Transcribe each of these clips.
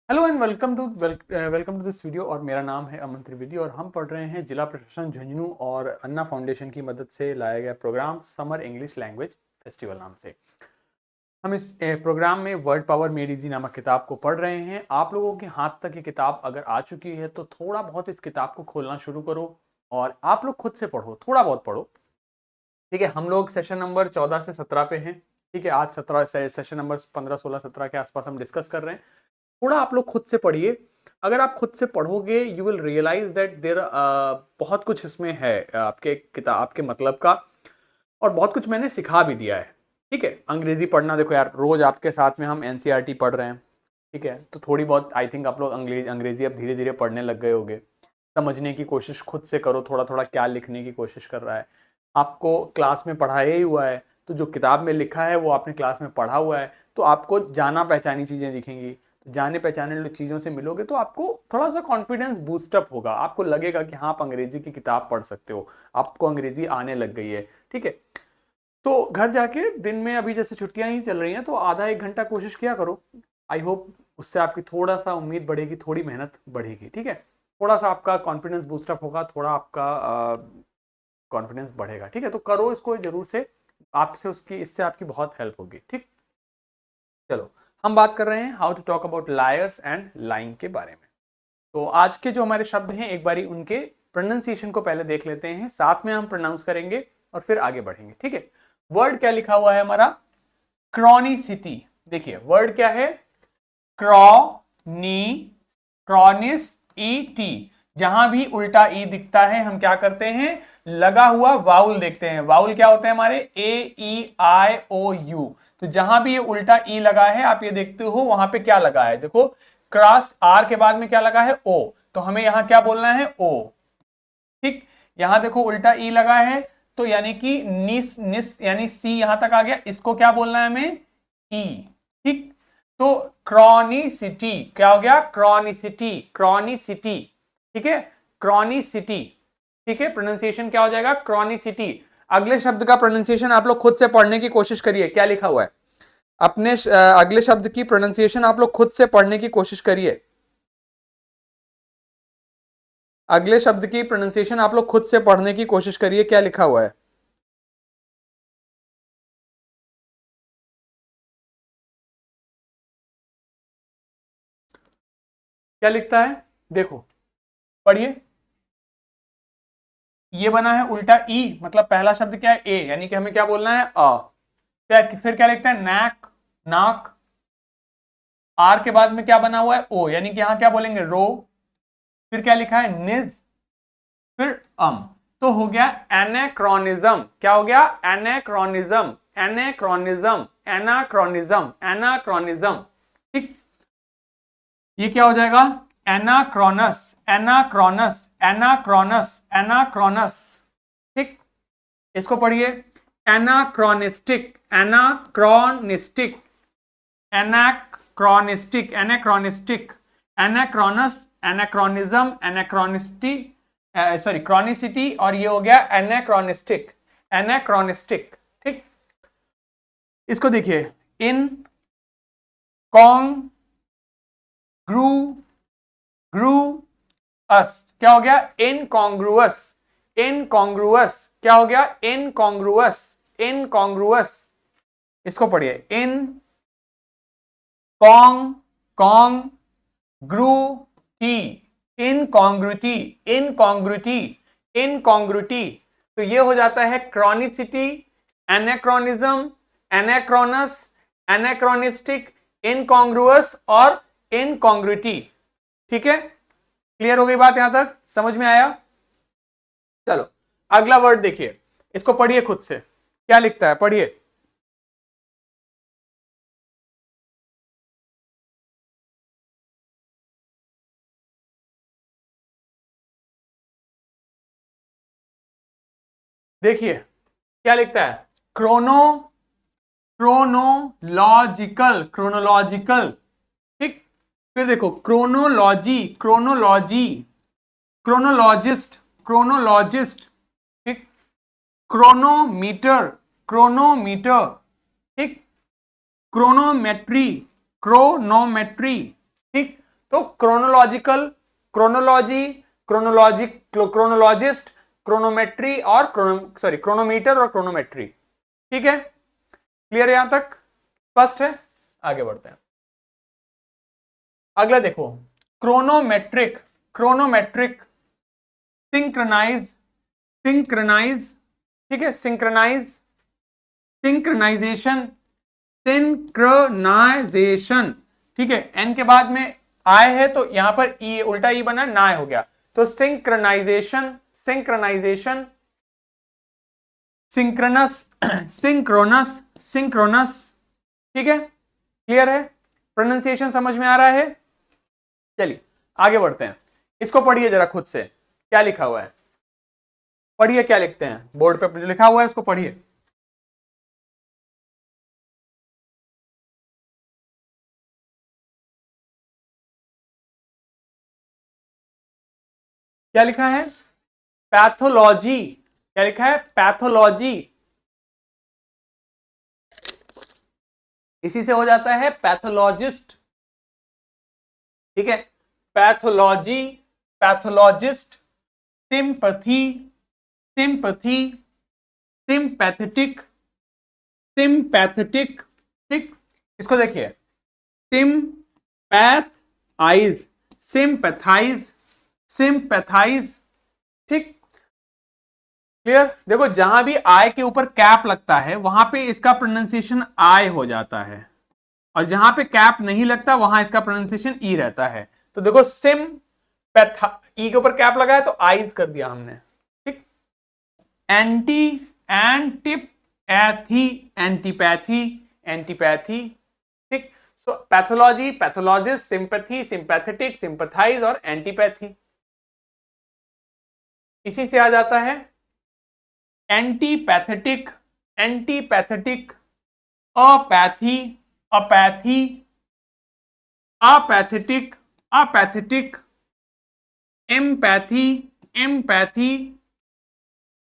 Hello and welcome to this video. और मेरा नाम है अमन त्रिवेदी और हम पढ़ रहे हैं जिला प्रशासन झुंझुनू और अन्ना फाउंडेशन की मदद से लाया गया programme summer English language festival नाम से। हम इस प्रोग्राम में वर्ड पावर मेड इजी नामक किताब को पढ़ रहे हैं। आप लोगों के हाथ तक ये किताब अगर आ चुकी है तो थोड़ा बहुत इस किताब को खोलना शुरू करो और आप लोग खुद से पढ़ो, थोड़ा बहुत पढ़ो। ठीक है, हम लोग सेशन नंबर 14 से 17 पे हैं। ठीक है, आज 17 सेशन नंबर 15, 16, 17 के आसपास हम डिस्कस कर रहे हैं। थोड़ा आप लोग खुद से पढ़िए। अगर आप खुद से पढ़ोगे you will realise that there बहुत कुछ इसमें है आपके किताब आपके मतलब का, और बहुत कुछ मैंने सिखा भी दिया है। ठीक है, अंग्रेजी पढ़ना देखो यार, रोज आपके साथ में हम एनसीईआरटी पढ़ रहे हैं। ठीक है, तो थोड़ी बहुत आई थिंक आप लोग अंग्रेजी अब धीरे धीरे पढ़ने लग गए होंगे। समझने की कोशिश खुद से करो, थोड़ा थोड़ा क्या लिखने की कोशिश कर रहा है। आपको क्लास में पढ़ाया ही हुआ है, तो जो किताब में लिखा है वो आपने क्लास में पढ़ा हुआ है, तो आपको जाना पहचानी चीजें दिखेंगी। जाने पहचाने चीजों से मिलोगे तो आपको थोड़ा सा कॉन्फिडेंस बूस्टअप होगा। आपको लगेगा कि हाँ, आप अंग्रेजी की किताब पढ़ सकते हो, आपको अंग्रेजी आने लग गई है। ठीक है, तो घर जाके दिन में अभी जैसे छुट्टियां ही चल रही हैं तो आधा एक घंटा कोशिश किया करो। आई होप उससे आपकी थोड़ा सा उम्मीद बढ़ेगी, थोड़ी मेहनत बढ़ेगी। ठीक है, थोड़ा सा आपका कॉन्फिडेंस बूस्टअप होगा, थोड़ा आपका कॉन्फिडेंस बढ़ेगा। ठीक है, तो करो इसको जरूर से, आपसे उसकी इससे आपकी बहुत हेल्प होगी। ठीक, चलो हम बात कर रहे हैं how to talk about liars and lying के बारे में। तो आज के जो हमारे शब्द हैं एक बारी उनके प्रोनाउंसिएशन को पहले देख लेते हैं, साथ में हम प्रोनाउंस करेंगे और फिर आगे बढ़ेंगे। ठीक है, वर्ड क्या लिखा हुआ है हमारा? क्रॉनिसिटी। देखिए वर्ड क्या है? Crony क्रॉनिस E T. जहां भी उल्टा ई दिखता है हम क्या करते हैं? लगा हुआ वाउल देखते हैं। वाउल क्या होते हैं हमारे? ए ई आई ओ यू। तो जहां भी ये उल्टा ई लगा है आप ये देखते हो वहां पे क्या लगा है, देखो क्रॉस आर के बाद में क्या लगा है? ओ। तो हमें यहां क्या बोलना है? ओ। ठीक, यहां देखो उल्टा ई लगा है, तो यानी कि निस निस यानी सी यहां तक आ गया, इसको क्या बोलना है हमें? ई। ठीक, तो क्रॉनिसिटी क्या हो गया? Chronicity, chronicity. ठीक है, क्रॉनिसिटी। ठीक है, प्रोनाउंसिएशन क्या हो जाएगा? क्रॉनिसिटी। अगले शब्द का प्रोनाउंसिएशन आप लोग खुद से पढ़ने की कोशिश करिए, क्या लिखा हुआ है अपने अगले शब्द की प्रोनाउंसिएशन आप लोग खुद से पढ़ने की कोशिश करिए। अगले शब्द की प्रोनाउंसिएशन आप लोग खुद से पढ़ने की कोशिश करिए, क्या लिखा हुआ है? क्या लिखता है देखो, पढ़िए। ये बना है उल्टा ई, मतलब पहला शब्द क्या है? ए, यानी कि हमें क्या बोलना है? अ। फिर क्या लिखता है? नैक, नाक। आर के बाद में क्या बना हुआ है? ओ, यानी कि यहां क्या बोलेंगे? रो। फिर क्या लिखा है? निज। फिर अम। तो हो गया एनेक्रोनिज्म। क्या हो गया? एनेक्रोनिज्म, एनेक्रोनिज्म, एनाक्रोनिज्म, एनाक्रोनिज्म। ठीक, ये क्या हो जाएगा? एनाक्रोनस, एनाक्रोनस, एनाक्रोनस, एनाक्रोनस। ठीक, इसको पढ़िए। Anachronistic, anachronistic, anachronistic, anachronistic, anachronous, anachronism, anachronicity, sorry chronicity, और ये हो गया एनाक्रोनिस्टिक, एनाक्रोनिस्टिक। ठीक, इसको देखिए। इन कॉन्ग ग्रू ग्रू अस, क्या हो गया? इनकॉन्ग्रुअस, इनकॉन्ग्रुअस। क्या हो गया? इनकॉन्ग्रुअस, इनकॉन्ग्रुअस। इसको पढ़िए। इन कॉन्ग कॉन्ग ग्रू टी, इनकॉन्ग्रुटी, इनकॉन्ग्रुटी, इनकॉन्ग्रुटी। तो ये हो जाता है क्रॉनिसिटी, एनेक्रोनिज्म, एनेक्रोनस, एनेक्रोनिस्टिक, इनकॉन्ग्रुअस और इनकॉन्ग्रुटी। ठीक है, क्लियर हो गई बात? यहां तक समझ में आया? चलो अगला वर्ड देखिए, इसको पढ़िए खुद से, क्या लिखता है पढ़िए। देखिए क्या लिखता है? Chrono chronological, chronological. ठीक, फिर देखो क्रोनोलॉजी, क्रोनोलॉजी, क्रोनोलॉजिस्ट, क्रोनोलॉजिस्ट। ठीक, क्रोनोमीटर, क्रोनोमीटर। ठीक, क्रोनोमेट्री, क्रोनोमेट्री। ठीक, तो क्रोनोलॉजिकल, क्रोनोलॉजी, क्रोनोलॉजिस्ट, क्रोनोमेट्री और क्रोनोमीटर और क्रोनोमेट्री। ठीक है, क्लियर है यहां तक, स्पष्ट है? आगे बढ़ते हैं। अगला देखो, क्रोनोमेट्रिक, क्रोनोमेट्रिक, सिंक्रोनाइज, सिंक्रोनाइज, ठीक है, सिंक्रोनाइज, सिंक्रोनाइजेशन, सिंक्रोनाइजेशन, ठीक है, एन के बाद में आय है तो यहां पर ई, उल्टा ई बना, नाय हो गया, तो synchronisation, synchronisation, synchronous, synchronous, synchronous, ठीक है, क्लियर है? प्रोनाउंसिएशन समझ में आ रहा है? चलिए आगे बढ़ते हैं। इसको पढ़िए जरा खुद से, क्या लिखा हुआ है, पढ़िए क्या लिखते हैं, बोर्ड पे जो लिखा हुआ है उसको पढ़िए। क्या लिखा है? पैथोलॉजी, क्या लिखा है? पैथोलॉजी, इसी से हो जाता है पैथोलॉजिस्ट, ठीक है, pathology, pathologist, sympathy, sympathy, sympathetic, sympathetic, ठीक, इसको देखिए, सिंपैथाइज, सिंपैथाइज, सिंपैथाइज, ठीक, क्लियर? देखो जहां भी आई के ऊपर कैप लगता है वहां पे इसका प्रोनाउंसिएशन आई हो जाता है, और जहां पे कैप नहीं लगता वहां इसका प्रोनाउंसिएशन ई रहता है। तो देखो सिम पैथा, ई के ऊपर कैप लगा है तो आईज कर दिया हमने, ठीक। एंटी, एंटीपैथी, एंटीपैथी, एंटीपैथी, ठीक। So pathology, pathologist, sympathy, sympathetic, sympathize और एंटीपैथी, इसी से आ जाता है antipathetic, antipathetic, apathy, apathy, apathetic, apathetic, empathy, empathy,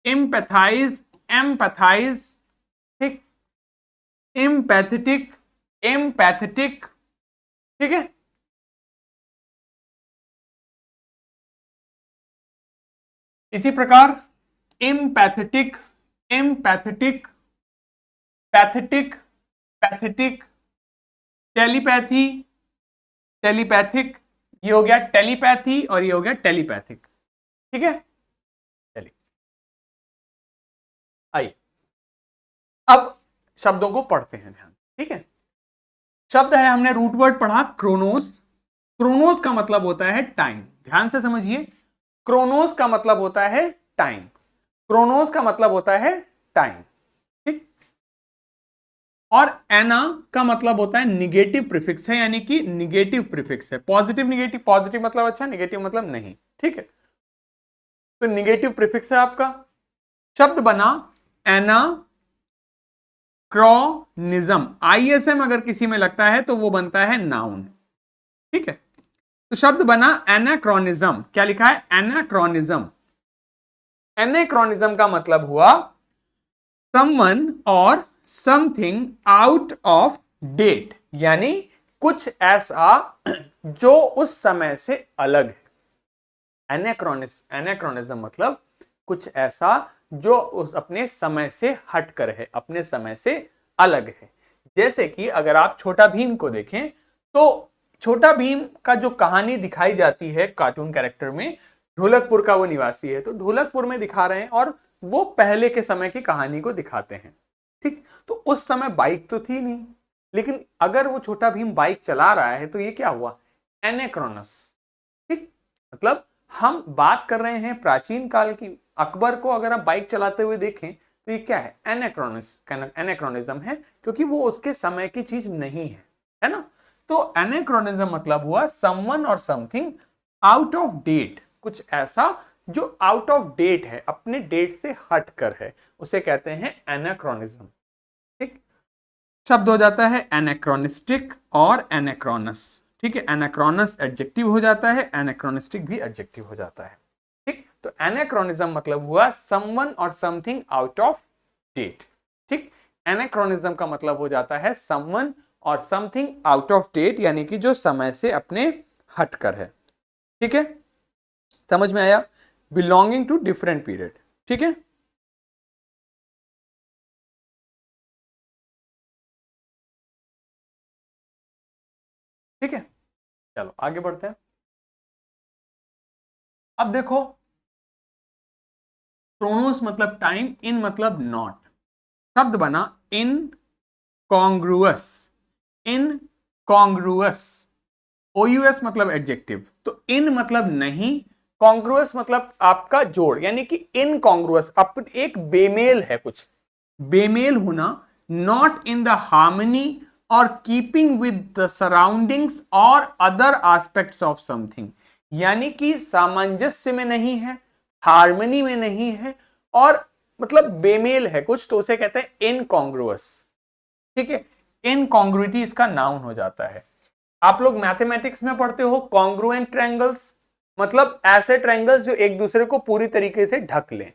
empathize, empathize, ठीक, एम्पैथेटिक, एम्पैथेटिक, ठीक है। इसी प्रकार empathetic, empathetic, pathetic, pathetic, telepathy, telepathic, ये हो गया टेलीपैथी और ये हो गया टेलीपैथिक, ठीक है। चलिए आइए अब शब्दों को पढ़ते हैं ध्यान, ठीक है। शब्द है, हमने रूट वर्ड पढ़ा क्रोनोस, क्रोनोस का मतलब होता है टाइम, ध्यान से समझिए, क्रोनोस का मतलब होता है टाइम, क्रोनोस का मतलब होता है टाइम, ठीक। और एना का मतलब होता है निगेटिव प्रीफिक्स है, यानी कि निगेटिव प्रीफिक्स है, पॉजिटिव निगेटिव, पॉजिटिव मतलब अच्छा, निगेटिव मतलब नहीं, ठीक है। तो निगेटिव प्रीफिक्स है आपका। शब्द बना एना क्रॉनिज्म, आईएसएम अगर किसी में लगता है तो वो बनता है नाउन, ठीक है। तो शब्द बना एनाक्रोनिज्म, क्या लिखा है? एनाक्रोनिज्म। एनाक्रोनिज्म का मतलब हुआ समवन और समथिंग आउट ऑफ डेट, यानी कुछ ऐसा जो उस समय से अलग है। एनाक्रोनिज्म मतलब कुछ ऐसा जो उस अपने समय से हटकर है, अपने समय से अलग है। जैसे कि अगर आप छोटा भीम को देखें तो छोटा भीम का जो कहानी दिखाई जाती है कार्टून कैरेक्टर में, ढोलकपुर का वो निवासी है, तो ढोलकपुर में दिखा रहे हैं और वो पहले के समय की कहानी को दिखाते हैं, ठीक। तो उस समय बाइक तो थी नहीं, लेकिन अगर वो छोटा भीम बाइक चला रहा है तो ये क्या हुआ? एनेक्रोनस, ठीक। मतलब हम बात कर रहे हैं प्राचीन काल की, अकबर को अगर आप बाइक चलाते हुए देखें तो ये क्या है? एनेक्रोनिज्म है, क्योंकि वो उसके समय की चीज नहीं है ना। तो एनेक्रोनिज्म मतलब हुआ समवन और समथिंग आउट ऑफ डेट, कुछ ऐसा जो आउट ऑफ डेट है, अपने डेट से हटकर है, उसे कहते हैं एनाक्रोनिज्म, ठीक। शब्द हो जाता है एनाक्रोनिस्टिक और एनाक्रोनस, ठीक है। एनाक्रोनस एडजेक्टिव हो जाता है, एनाक्रोनिस्टिक भी एडजेक्टिव हो जाता है, ठीक। तो एनाक्रोनिज्म मतलब हुआ समवन और समथिंग आउट ऑफ डेट, ठीक। एनाक्रोनिज्म का मतलब हो जाता है समवन और समथिंग आउट ऑफ डेट, यानी कि जो समय से अपने हटकर है। ठीक है, समझ में आया? Belonging to different period. ठीक है, ठीक है, चलो आगे बढ़ते हैं। अब देखो, क्रोनोस मतलब टाइम, इन मतलब नॉट, शब्द बना इन कॉन्ग्रुअस। इन कॉन्ग्रुअस, ओयूएस मतलब एडजेक्टिव, तो इन मतलब नहीं, कॉन्ग्रुअस मतलब आपका जोड़, यानी कि इनकॉन्ग्रुअस, एक बेमेल है, कुछ बेमेल होना, नॉट इन द हार्मनी और कीपिंग विद द सराउंडिंग्स और अदर एस्पेक्ट्स ऑफ समथिंग, यानी कि सामंजस्य में नहीं है, हार्मनी में नहीं है, और मतलब बेमेल है कुछ, तो उसे कहते हैं इनकॉन्ग्रुअस। ठीक है, इनकॉन्ग्रुइटी इसका नाउन हो जाता है। आप लोग मैथमेटिक्स में पढ़ते हो कॉन्ग्रुएंट ट्रायंगल्स, मतलब ऐसे ट्रायंगल्स जो एक दूसरे को पूरी तरीके से ढक लें।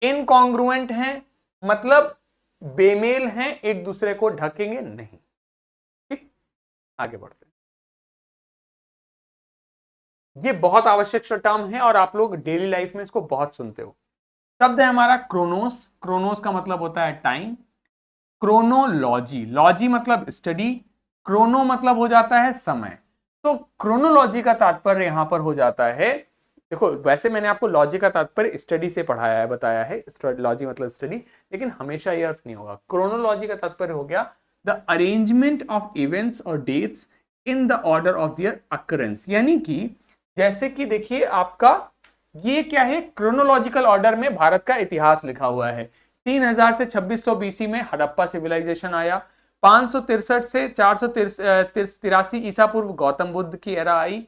इनकॉन्ग्रुएंट हैं मतलब बेमेल हैं, एक दूसरे को ढकेंगे नहीं। ठीक, आगे बढ़ते हैं। ये बहुत आवश्यक टर्म है और आप लोग डेली लाइफ में इसको बहुत सुनते हो। शब्द है हमारा क्रोनोस, क्रोनोस का मतलब होता है टाइम। क्रोनोलॉजी, लॉजी मतलब स्टडी, क्रोनो मतलब हो जाता है समय, तो क्रोनोलॉजी का तात्पर्य यहां पर हो जाता है, देखो वैसे मैंने आपको लॉजी का तात्पर्य स्टडी से पढ़ाया है, बताया है, लॉजी मतलब स्टडी, लेकिन हमेशा ये अर्थ नहीं होगा। क्रोनोलॉजी का तात्पर्य हो गया द अरेंजमेंट ऑफ इवेंट्स और dates in the order of their occurrence, यानी कि जैसे कि देखिए आपका ये क्या है, क्रोनोलॉजिकल ऑर्डर में भारत का इतिहास लिखा हुआ है। 3000 से 2600 बीसी में हड़प्पा सिविलाइजेशन आया, 563 से 483 ईसा पूर्व गौतम बुद्ध की एरा आई,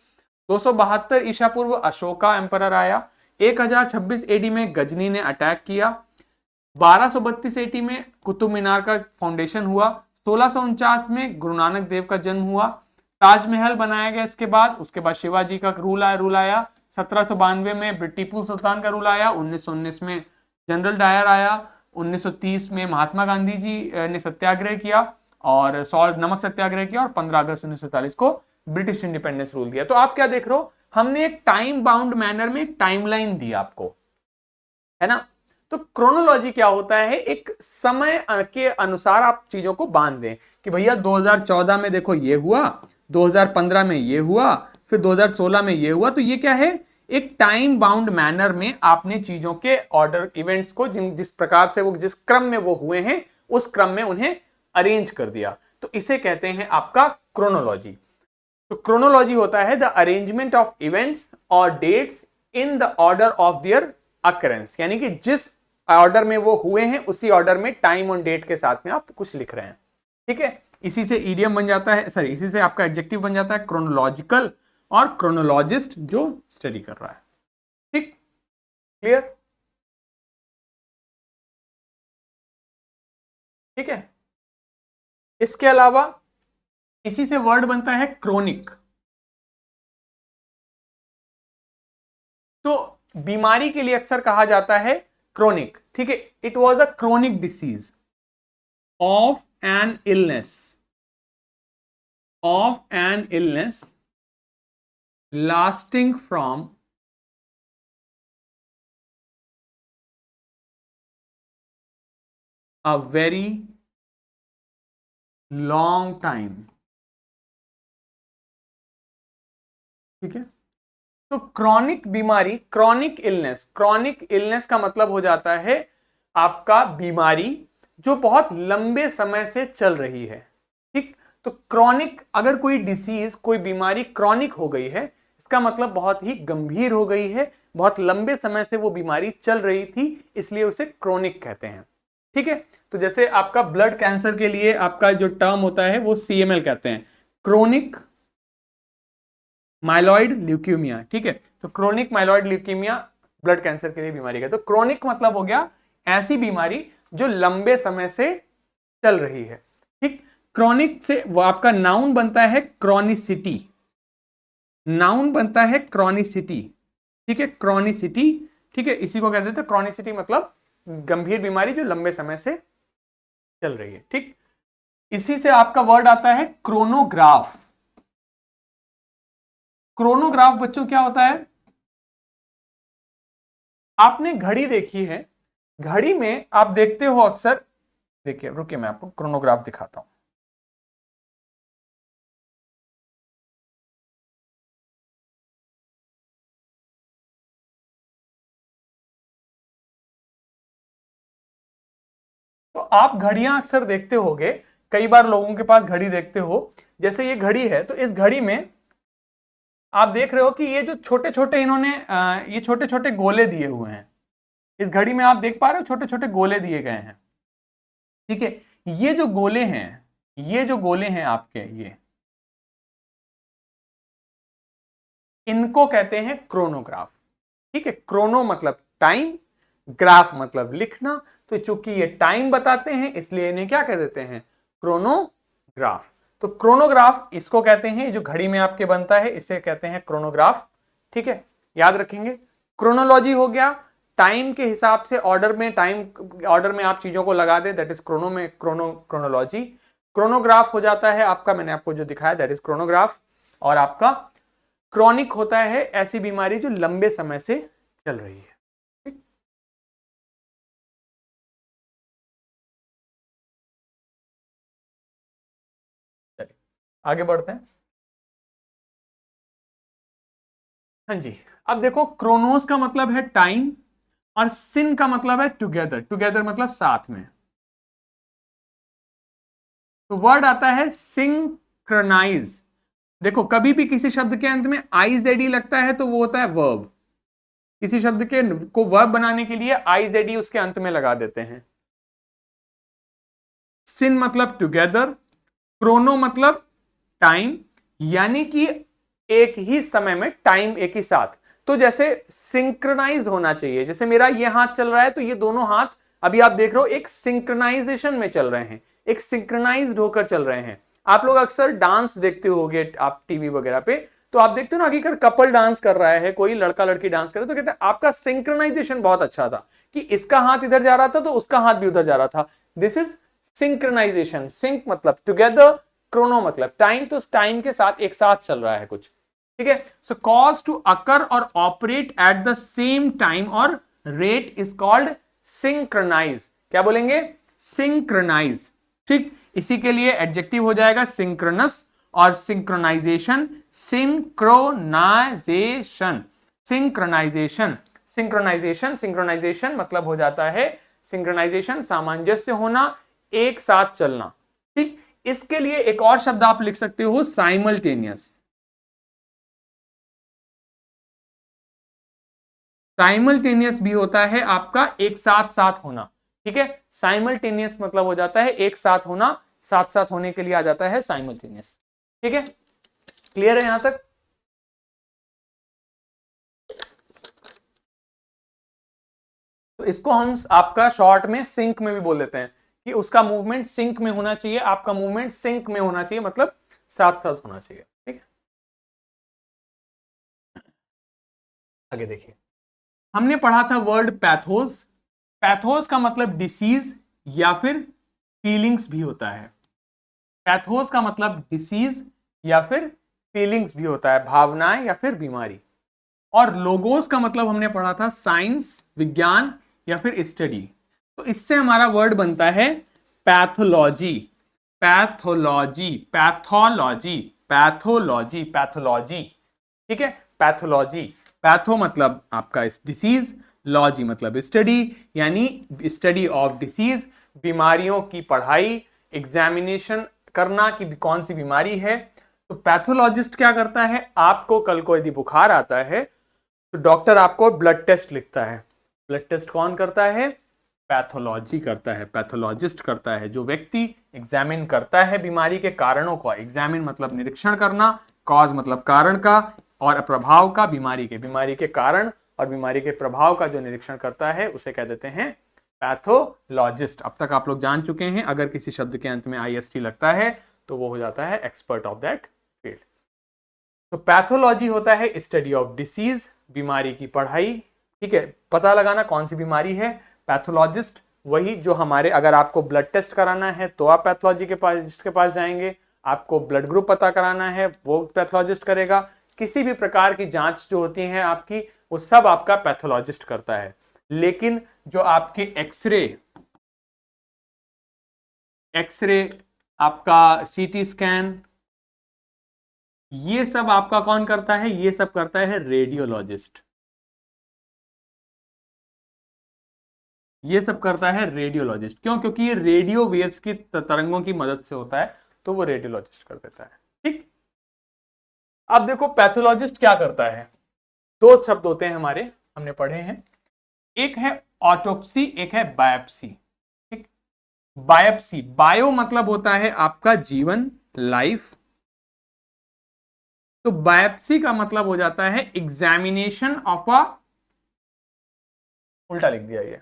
272 ईसा पूर्व अशोका एम्परर आया, 1026 एडी में गजनी ने अटैक किया, 1232 एडी में कुतुब मीनार का फाउंडेशन हुआ, 1649 में गुरु नानक देव का जन्म हुआ, ताजमहल बनाया गया इसके बाद, उसके बाद शिवाजी का रूल आया, 1792 में टीपू सुल्तान का रूल आया, 1919 में जनरल डायर आया, 1930 में महात्मा गांधी जी ने सत्याग्रह किया और नमक सत्याग्रह किया, और 15 अगस्त 1947 को ब्रिटिश इंडिपेंडेंस रूल दिया। तो आप क्या देख रहे हो, हमने एक टाइम बाउंड मैनर में एक टाइमलाइन दी आपको, है ना। तो क्रोनोलॉजी क्या होता है, एक समय के अनुसार आप चीजों को बांध दें कि भैया 2014 में देखो ये हुआ, 2015 में ये हुआ, फिर 2016 में ये हुआ, तो ये क्या है, एक टाइम बाउंड मैनर में आपने चीजों के ऑर्डर इवेंट्स को जिस प्रकार से वो जिस क्रम में वो हुए हैं उस क्रम में उन्हें अरेंज कर दिया, तो इसे कहते हैं आपका क्रोनोलॉजी। तो क्रोनोलॉजी होता है द अरेंजमेंट ऑफ इवेंट्स और dates in the order of their occurrence, यानी कि जिस ऑर्डर में वो हुए हैं उसी ऑर्डर में टाइम और डेट के साथ में आप कुछ लिख रहे हैं। ठीक है, इसी से ईडियम बन जाता है, सॉरी इसी से आपका एडजेक्टिव बन जाता है क्रोनोलॉजिकल, और क्रोनोलॉजिस्ट जो स्टडी कर रहा है। ठीक, क्लियर? ठीक है, इसके अलावा इसी से वर्ड बनता है क्रोनिक। तो बीमारी के लिए अक्सर कहा जाता है क्रोनिक। ठीक है, it was a chronic disease of an illness, lasting from a very long time। ठीक है, तो क्रॉनिक बीमारी, क्रॉनिक इलनेस का मतलब हो जाता है आपका बीमारी जो बहुत लंबे समय से चल रही है। ठीक, तो क्रॉनिक, अगर कोई डिसीज, कोई बीमारी क्रॉनिक हो गई है, इसका मतलब बहुत ही गंभीर हो गई है, बहुत लंबे समय से वो बीमारी चल रही थी, इसलिए उसे क्रॉनिक कहते हैं। ठीक है, तो जैसे आपका ब्लड कैंसर के लिए आपका जो टर्म होता है वो CML कहते हैं, क्रोनिक माइलॉइड ल्यूकीमिया। ठीक है, तो chronic myeloid leukaemia blood cancer के लिए बीमारी का, तो क्रोनिक मतलब हो गया ऐसी बीमारी जो लंबे समय से चल रही है। ठीक, क्रोनिक से वो आपका नाउन बनता है क्रॉनिसिटी, नाउन बनता है क्रॉनिसिटी। ठीक है, क्रॉनिसिटी, ठीक है, इसी को कहते हैं क्रॉनिसिटी, मतलब गंभीर बीमारी जो लंबे समय से चल रही है। ठीक, इसी से आपका वर्ड आता है क्रोनोग्राफ। क्रोनोग्राफ बच्चों क्या होता है? आपने घड़ी देखी है, घड़ी में आप देखते हो अक्सर, देखिए रुकिए मैं आपको क्रोनोग्राफ दिखाता हूं। तो आप घड़ियां अक्सर देखते होगे, कई बार लोगों के पास घड़ी देखते हो। जैसे ये घड़ी है, तो इस घड़ी में आप देख रहे हो कि ये जो छोटे छोटे इन्होंने ये छोटे छोटे गोले दिए हुए हैं। इस घड़ी में आप देख पा रहे हो छोटे छोटे गोले दिए गए हैं। ठीक है, ये जो गोले हैं, ये जो गोले हैं आपके, ये इनको कहते हैं क्रोनोग्राफ। ठीक है, क्रोनो मतलब टाइम, ग्राफ मतलब लिखना। तो चूंकि ये टाइम बताते हैं इसलिए इन्हें क्या कह देते हैं? क्रोनोग्राफ। तो क्रोनोग्राफ इसको कहते हैं, जो घड़ी में आपके बनता है इसे कहते हैं क्रोनोग्राफ। ठीक है, याद रखेंगे। क्रोनोलॉजी हो गया, टाइम के हिसाब से ऑर्डर में, टाइम ऑर्डर में आप चीजों को लगा दे, दैट इज क्रोनो में क्रोनोलॉजी। क्रोनोग्राफ हो जाता है आपका, मैंने आपको जो दिखाया दैट इज क्रोनोग्राफ। और आपका क्रॉनिक होता है ऐसी बीमारी जो लंबे समय से चल रही है। ठीक? चलिए आगे बढ़ते हैं। हाँ जी, अब देखो क्रोनोस का मतलब है टाइम और सिन का मतलब है टुगेदर। टुगेदर मतलब साथ में। तो वर्ड आता है सिंक्रोनाइज। देखो कभी भी किसी शब्द के अंत में आईजेडी लगता है तो वो होता है वर्ब। किसी शब्द के को वर्ब बनाने के लिए आईजेडी उसके अंत में लगा देते हैं। सिन मतलब टुगेदर, क्रोनो मतलब टाइम, यानी कि एक ही समय में, टाइम एक ही साथ। तो जैसे सिंक्रोनाइज होना चाहिए, जैसे मेरा ये हाथ चल रहा है तो ये दोनों हाथ अभी आप देख रहे हो एक सिंक्रोनाइजेशन में चल रहे हैं, एक सिंक्रोनाइज्ड होकर चल रहे हैं। आप लोग अक्सर डांस देखते होगे आप टीवी वगैरह पे, तो आप देखते हो ना कि अगर कपल डांस कर रहा है, कोई लड़का लड़की डांस कर रहे तो कहते हैं आपका सिंक्रोनाइजेशन बहुत अच्छा था, कि इसका हाथ इधर जा रहा था तो उसका हाथ भी उधर जा रहा था। This is synchronisation. सिंक मतलब टुगेदर, क्रोनो मतलब टाइम, तो टाइम के साथ एक साथ चल रहा है कुछ। ठीक है, सो कॉज टू अकर और operate at the same time और रेट इज कॉल्ड सिंक्रोनाइज। क्या बोलेंगे? सिंक्रोनाइज। ठीक, इसी के लिए एडजेक्टिव हो जाएगा सिंक्रोनस और synchronisation synchronisation. Synchronisation synchronisation synchronisation मतलब हो जाता है सिंक्रोनाइजेशन, सामंजस्य होना, एक साथ चलना। ठीक, इसके लिए एक और शब्द आप लिख सकते हो साइमल्टेनियस। साइमल्टेनियस भी होता है आपका एक साथ साथ होना। ठीक है, साइमल्टेनियस मतलब हो जाता है एक साथ होना, साथ साथ होने के लिए आ जाता है साइमल्टेनियस। ठीक है, क्लियर है यहां तक? तो इसको हम आपका शॉर्ट में सिंक में भी बोल देते हैं, कि उसका मूवमेंट सिंक में होना चाहिए, आपका मूवमेंट सिंक में होना चाहिए, मतलब साथ साथ होना चाहिए। ठीक है, आगे देखिए, हमने पढ़ा था वर्ड पैथोस। पैथोस का मतलब डिसीज या फिर फीलिंग्स भी होता है। पैथोस का मतलब डिसीज या फिर फीलिंग्स भी होता है, भावनाएं या फिर बीमारी। और लोगोस का मतलब हमने पढ़ा था साइंस, विज्ञान या फिर स्टडी। तो इससे हमारा वर्ड बनता है pathology. Pathology pathology pathology pathology. ठीक है, पैथोलॉजी। पैथो मतलब आपका डिसीज, लॉजी मतलब स्टडी, यानी स्टडी ऑफ डिसीज, बीमारियों की पढ़ाई, एग्जामिनेशन करना कि कौन सी बीमारी है। तो पैथोलॉजिस्ट क्या करता है, आपको कल को यदि बुखार आता है तो डॉक्टर आपको ब्लड टेस्ट लिखता है। ब्लड टेस्ट कौन करता है? पैथोलॉजी करता है, पैथोलॉजिस्ट करता है। जो व्यक्ति एग्जामिन करता है बीमारी के कारणों को, एग्जामिन मतलब निरीक्षण करना, कॉज मतलब कारण का, और प्रभाव का, बीमारी के कारण और बीमारी के प्रभाव का जो निरीक्षण करता है उसे कह देते हैं पैथोलॉजिस्ट। अब तक आप लोग जान चुके हैं, अगर किसी शब्द के अंत में IST लगता है तो वो हो जाता है एक्सपर्ट ऑफ दैट फील्ड। तो पैथोलॉजी होता है स्टडी ऑफ डिसीज, बीमारी की पढ़ाई। ठीक है, पता लगाना कौन सी बीमारी है। पैथोलॉजिस्ट वही जो हमारे, अगर आपको ब्लड टेस्ट कराना है तो आप पैथोलॉजी के पास जाएंगे, आपको ब्लड ग्रुप पता कराना है वो पैथोलॉजिस्ट करेगा, किसी भी प्रकार की जांच जो होती है आपकी, वो सब आपका पैथोलॉजिस्ट करता है। लेकिन जो आपके एक्सरे आपका सीटी स्कैन, ये सब आपका कौन करता है? ये सब करता है रेडियोलॉजिस्ट। ये सब करता है रेडियोलॉजिस्ट। क्यों? क्योंकि ये रेडियो वेव्स की तरंगों की मदद से होता है, तो वो रेडियोलॉजिस्ट कर देता है। ठीक। अब देखो पैथोलॉजिस्ट क्या करता है। दो शब्द होते हैं हमारे, हमने पढ़े हैं, एक है ऑटोप्सी, एक है बायोप्सी। ठीक। बायोप्सी, बायो मतलब होता है आपका जीवन, लाइफ। तो बायोप्सी का मतलब हो जाता है एग्जामिनेशन ऑफ अ, उल्टा लिख दिया गया,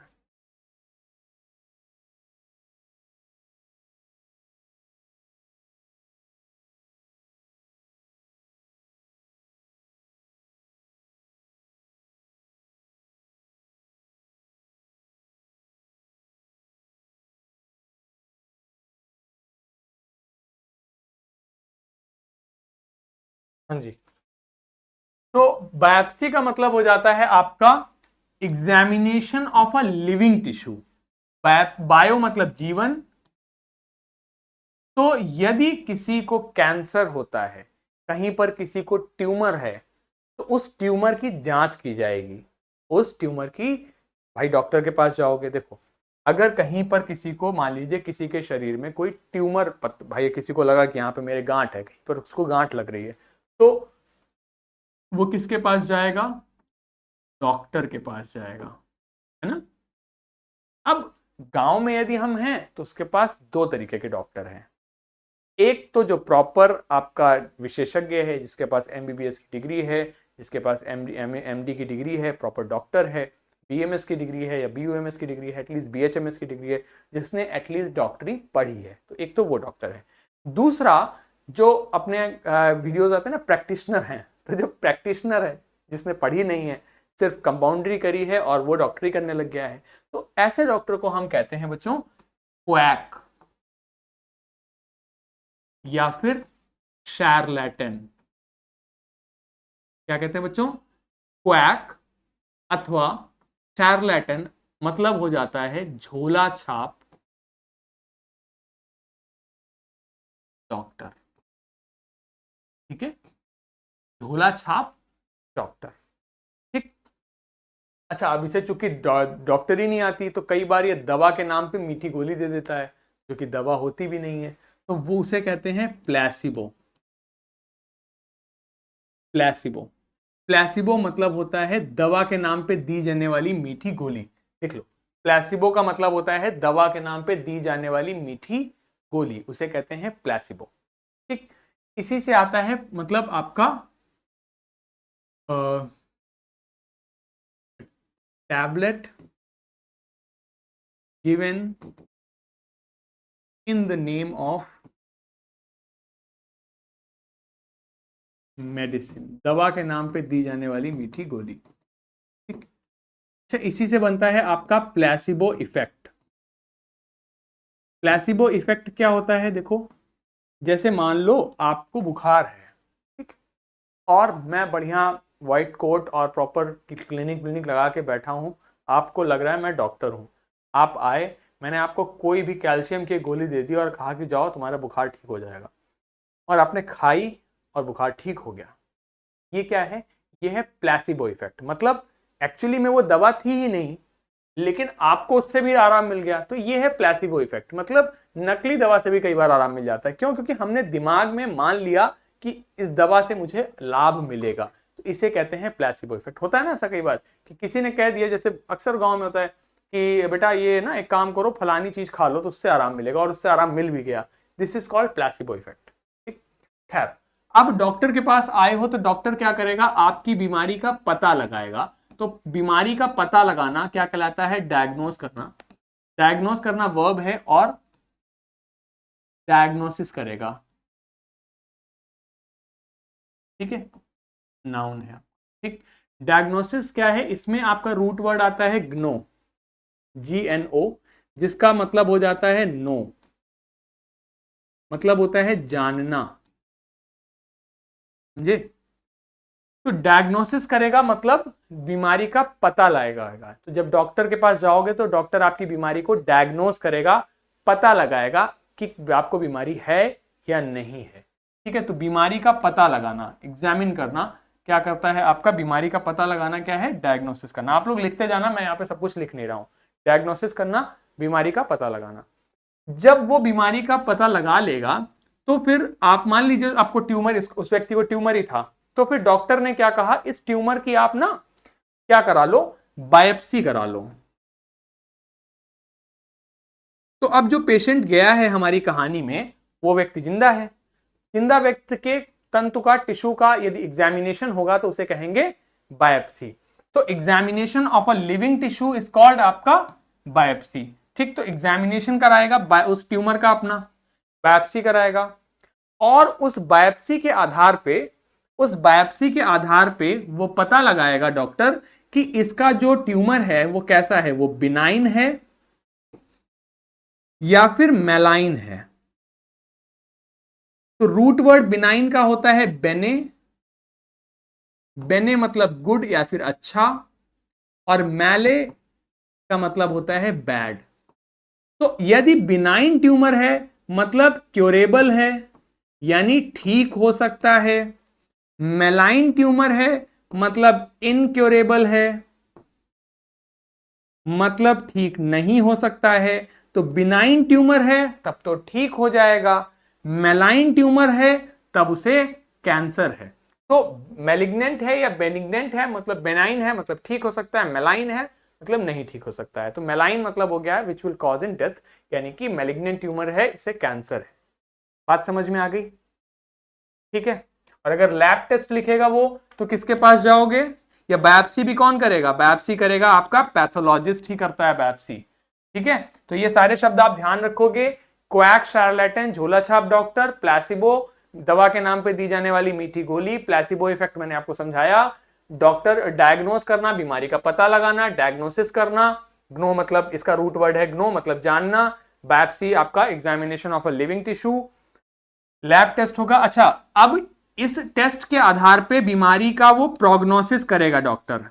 हाँ जी। तो बायोप्सी का मतलब हो जाता है आपका examination of a living tissue. Bio मतलब जीवन। तो यदि किसी को कैंसर होता है, कहीं पर किसी को ट्यूमर है, तो उस ट्यूमर की जांच की जाएगी। उस ट्यूमर की, भाई डॉक्टर के पास जाओगे, देखो अगर कहीं पर किसी को, मान लीजिए किसी के शरीर में कोई ट्यूमर भाई किसी को लगा कि यहाँ पे मेरे गांठ है, कहीं पर उसको गांठ लग रही है, तो वो किसके पास जाएगा? डॉक्टर के पास जाएगा, है ना। अब गांव में यदि हम हैं तो उसके पास दो तरीके के डॉक्टर हैं। एक तो जो प्रॉपर आपका विशेषज्ञ है, जिसके पास एमबीबीएस की डिग्री है, जिसके पास एमडी की डिग्री है, प्रॉपर डॉक्टर है, बीएमएस की डिग्री है या बीयूएमएस की डिग्री है, एटलीस्ट बीएचएमएस की डिग्री है, जिसने एटलीस्ट डॉक्टरी पढ़ी है। तो एक तो वो डॉक्टर है। दूसरा, जो अपने वीडियोस आते हैं ना, प्रैक्टिशनर हैं। तो जो प्रैक्टिशनर है, जिसने पढ़ी नहीं है, सिर्फ कंपाउंड्री करी है और वो डॉक्टरी करने लग गया है, तो ऐसे डॉक्टर को हम कहते हैं बच्चों क्वैक या फिर शार्लेटन। क्या कहते हैं बच्चों? क्वैक अथवा शार्लेटन मतलब हो जाता है झोला छाप डॉक्टर। ठीक है, झोला छाप डॉक्टर। ठीक। अच्छा, अब इसे चूंकि डॉक्टरी नहीं आती, तो कई बार ये दवा के नाम पे मीठी गोली दे देता है, जो कि दवा होती भी नहीं है, तो वो उसे कहते हैं प्लेसिबो। प्लेसिबो, प्लेसिबो मतलब होता है दवा के नाम पे दी जाने वाली मीठी गोली। देख लो, प्लेसिबो का मतलब होता है दवा के नाम पे दी जाने वाली मीठी गोली, उसे कहते हैं प्लेसिबो। ठीक। इसी से आता है मतलब आपका tablet given in the name of medicine, दवा के नाम पे दी जाने वाली मीठी गोली। ठीक। अच्छा, इसी से बनता है आपका प्लेसिबो इफेक्ट। प्लेसिबो इफेक्ट क्या होता है? देखो, जैसे मान लो आपको बुखार है, ठीक, और मैं बढ़िया व्हाइट कोट और प्रॉपर क्लिनिक लगा के बैठा हूं, आपको लग रहा है मैं डॉक्टर हूं, आप आए, मैंने आपको कोई भी कैल्शियम की गोली दे दी और कहा कि जाओ तुम्हारा बुखार ठीक हो जाएगा, और आपने खाई और बुखार ठीक हो गया। ये क्या है? ये है प्लेसिबो इफेक्ट। मतलब एक्चुअली में वो दवा थी ही नहीं, लेकिन आपको उससे भी आराम मिल गया, तो ये है प्लेसिबो इफेक्ट। मतलब नकली दवा से भी कई बार आराम मिल जाता है। क्यों? क्योंकि हमने दिमाग में मान लिया कि इस दवा से मुझे लाभ मिलेगा, तो इसे कहते हैं प्लेसिबो इफेक्ट। होता है ना ऐसा कई बार कि किसी ने कह दिया, जैसे अक्सर गांव में होता है कि बेटा ये ना एक काम करो, फलानी चीज खा लो तो उससे आराम मिलेगा, और उससे आराम मिल भी गया। This is called placebo effect. ठीक। खैर, अब डॉक्टर के पास आए हो तो डॉक्टर क्या करेगा? आपकी बीमारी का पता लगाएगा। तो बीमारी का पता लगाना क्या कहलाता है? डायग्नोस करना। डायग्नोस करना वर्ब है, और डायग्नोसिस करेगा, ठीक है, नाउन है। ठीक। डायग्नोसिस क्या है? इसमें आपका रूट वर्ड आता है ग्नो, GNO, जिसका मतलब हो जाता है नो, मतलब होता है जानना, समझे। तो डायग्नोसिस करेगा मतलब बीमारी का पता लगाएगा। तो जब डॉक्टर के पास जाओगे तो डॉक्टर आपकी बीमारी को डायग्नोस करेगा, पता लगाएगा कि आपको बीमारी है या नहीं है। ठीक है, तो बीमारी का पता लगाना, एग्जामिन करना क्या करता है आपका, बीमारी का पता लगाना क्या है, डायग्नोसिस करना। आप लोग लिखते जाना, मैं यहाँ पे सब कुछ लिख नहीं रहा हूं। डायग्नोसिस करना, बीमारी का पता लगाना। जब वो बीमारी का पता लगा लेगा तो फिर आप मान लीजिए आपको ट्यूमर, उस व्यक्ति को ट्यूमर ही था, तो फिर डॉक्टर ने क्या कहा, इस ट्यूमर की आप ना क्या करा लो, बायोप्सी करा लो। तो अब जो पेशेंट गया है हमारी कहानी में, वो व्यक्ति जिंदा है। जिंदा व्यक्ति के तंतु का, टिश्यू का यदि एग्जामिनेशन होगा तो उसे कहेंगे बायोप्सी। तो examination of a living tissue is called आपका बायोप्सी। ठीक, तो एग्जामिनेशन कराएगा उस ट्यूमर का, अपना बायोप्सी कराएगा, और उस बायोप्सी के आधार पे, वो पता लगाएगा डॉक्टर कि इसका जो ट्यूमर है वो कैसा है, वो बिनाइन है या फिर मैलाइन है। तो रूट वर्ड बिनाइन का होता है बेने, बेने मतलब गुड या फिर अच्छा, और मैले का मतलब होता है बैड। तो यदि बिनाइन ट्यूमर है मतलब क्योरेबल है, यानी ठीक हो सकता है। मैलाइन ट्यूमर है मतलब इनक्योरेबल है, मतलब ठीक नहीं हो सकता है। तो बिनाइन ट्यूमर है तब तो ठीक हो जाएगा, मैलाइन ट्यूमर है तब उसे कैंसर है। तो मैलिग्नेंट है या बेनिग्नेंट है मतलब बेनाइन है मतलब ठीक हो सकता है, मैलाइन है मतलब नहीं ठीक हो सकता है। तो मैलाइन मतलब हो गया है which will cause in death, यानी कि मैलिग्नेंट ट्यूमर है, इसे कैंसर है। बात समझ में आ गई? ठीक है। और अगर लैब टेस्ट लिखेगा वो, तो किसके पास जाओगे, या बायोप्सी भी कौन करेगा, बायोप्सी करेगा आपका पैथोलॉजिस्ट ही करता है बायोप्सी। ठीक है, तो ये सारे शब्द आप ध्यान रखोगे। क्वैक, शार्लेटन, झोला छाप डॉक्टर, प्लेसिबो दवा के नाम पे दी जाने वाली मीठी गोली, प्लेसिबो इफेक्ट मैंने आपको समझाया। डॉक्टर डायग्नोस करना, बीमारी का पता लगाना, डायग्नोसिस करना, ग्नो मतलब इसका रूट वर्ड है ग्नो मतलब जानना, बायोप्सी आपका examination of a living tissue, lab test होगा। अच्छा, अब इस टेस्ट के आधार पे बीमारी का वो प्रोग्नोसिस करेगा डॉक्टर।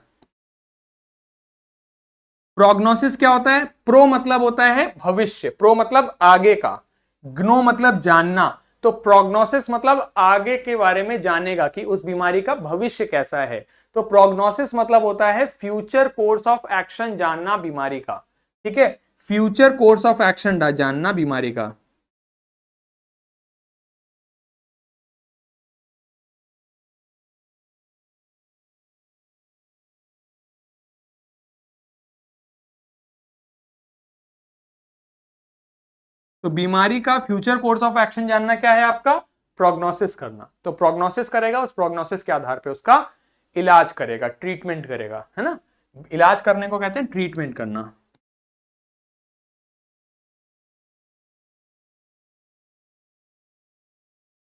प्रोग्नोसिस क्या होता है, प्रो मतलब होता है भविष्य, प्रो मतलब आगे का, ग्नो मतलब जानना। तो प्रोग्नोसिस मतलब आगे के बारे में जानेगा कि उस बीमारी का भविष्य कैसा है। तो प्रोग्नोसिस मतलब होता है फ्यूचर कोर्स ऑफ एक्शन जानना बीमारी का। ठीक है, फ्यूचर कोर्स ऑफ एक्शन जानना बीमारी का। तो बीमारी का फ्यूचर कोर्स ऑफ एक्शन जानना क्या है आपका, प्रोग्नोसिस करना। तो प्रोग्नोसिस करेगा, उस प्रोग्नोसिस के आधार पे उसका इलाज करेगा, ट्रीटमेंट करेगा, है ना। इलाज करने को कहते हैं ट्रीटमेंट करना।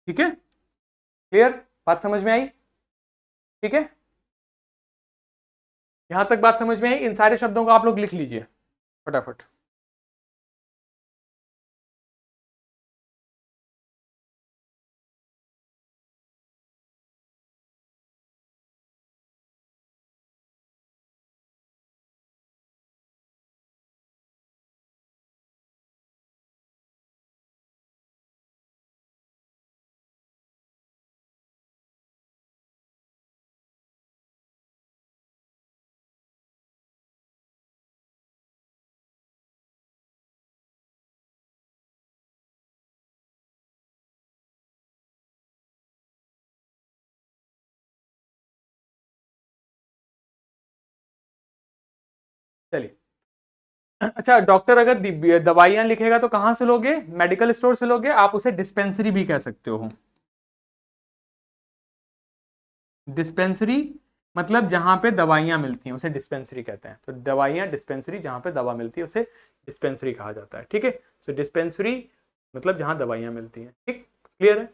ठीक है, क्लियर, बात समझ में आई? ठीक है, यहां तक बात समझ में आई? इन सारे शब्दों को आप लोग लिख लीजिए फटाफट। चलिए, अच्छा, डॉक्टर अगर दवाइयां लिखेगा तो कहां से लोगे, मेडिकल स्टोर से लोगे, आप उसे डिस्पेंसरी भी कह सकते हो। डिस्पेंसरी मतलब जहां पे दवाइयां मिलती हैं उसे डिस्पेंसरी कहते हैं। तो दवाइयां डिस्पेंसरी, जहां पे दवा मिलती है उसे डिस्पेंसरी कहा जाता है। ठीक है, तो डिस्पेंसरी मतलब जहां दवाइयां मिलती हैं। ठीक, क्लियर है?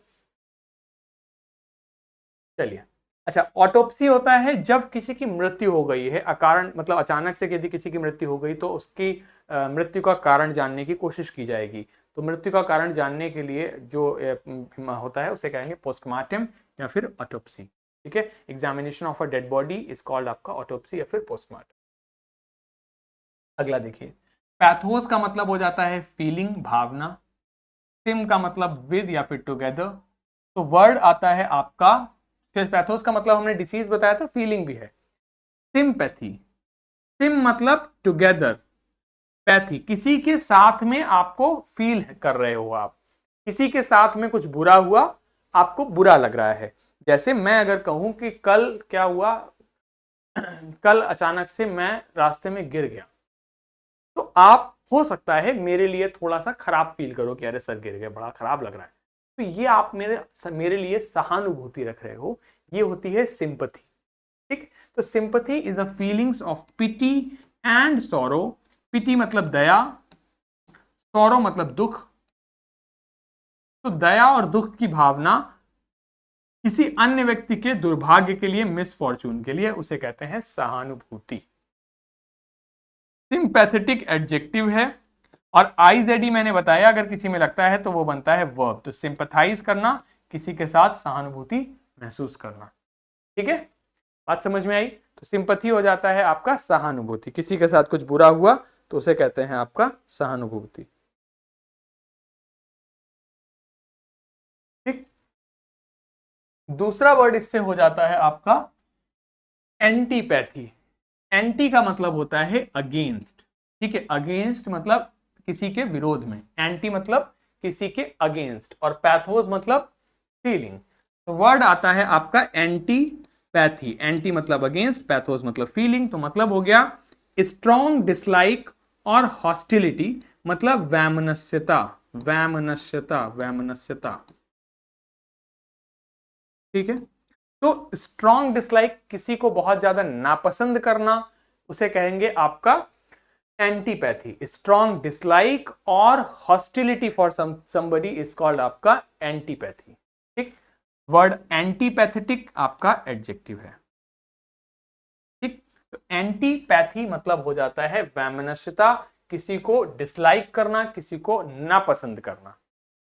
चलिए, अच्छा, ऑटोप्सी होता है जब किसी की मृत्यु हो गई है अकारण, मतलब अचानक से यदि किसी की मृत्यु हो गई तो उसकी मृत्यु का कारण जानने की कोशिश की जाएगी। तो मृत्यु का कारण जानने के लिए जो होता है उसे कहेंगे पोस्टमार्टम या फिर ऑटोप्सी। ठीक है, examination of a dead body is called आपका ऑटोप्सी या फिर पोस्टमार्टम। अगला देखिए, पैथोस का मतलब हो जाता है फीलिंग, भावना। सिम का मतलब विद या फिर टुगेदर। तो वर्ड आता है आपका, फिर पैथोस का मतलब हमने डिसीज बताया था, फीलिंग भी है। सिंपैथी, सिम मतलब टुगेदर, पैथी किसी के साथ में आपको फील कर रहे हो आप, किसी के साथ में कुछ बुरा हुआ, आपको बुरा लग रहा है। जैसे मैं अगर कहूं कि कल क्या हुआ, कल अचानक से मैं रास्ते में गिर गया, तो आप हो सकता है मेरे लिए थोड़ा सा खराब फील करो कि अरे सर गिर गया, बड़ा खराब लग रहा है। तो ये आप मेरे लिए सहानुभूति रख रहे हो, ये होती है सिंपथी। ठीक, तो sympathy is a feelings of pity and sorrow. Pity मतलब दया, सॉरो मतलब दुख। तो दया और दुख की भावना किसी अन्य व्यक्ति के दुर्भाग्य के लिए, मिसफॉर्चून के लिए, उसे कहते हैं सहानुभूति। सिंपैथेटिक एडजेक्टिव है, और आईजेडी मैंने बताया अगर किसी में लगता है तो वो बनता है वर्ब। तो सिंपैथाइज करना, किसी के साथ सहानुभूति महसूस करना। ठीक है, बात समझ में आई। तो सिंपैथी हो जाता है आपका सहानुभूति, किसी के साथ कुछ बुरा हुआ तो उसे कहते हैं आपका सहानुभूति। ठीक, दूसरा वर्ड इससे हो जाता है आपका एंटीपैथी। एंटी का मतलब होता है अगेंस्ट। ठीक है, अगेंस्ट मतलब किसी के विरोध में, एंटी मतलब किसी के अगेंस्ट, और पैथोस मतलब फीलिंग। तो वर्ड आता है आपका एंटीपैथी। एंटी मतलब अगेंस्ट, पैथोस मतलब फीलिंग। तो मतलब हो गया स्ट्रॉन्ग डिसलाइक और हॉस्टिलिटी, मतलब वैमनस्यता, वैमनस्यता, वैमनस्यता। ठीक है, तो स्ट्रॉन्ग डिसलाइक, किसी को बहुत ज्यादा नापसंद करना, उसे कहेंगे आपका एंटीपैथी। स्ट्रॉन्ग डिसलाइक और hostility for somebody is called आपका एंटीपैथी। ठीक, वर्ड एंटीपैथेटिक आपका एडजेक्टिव है। ठीक, तो एंटीपैथी मतलब हो जाता है वैमनस्यता, किसी को डिसलाइक करना, किसी को नापसंद करना।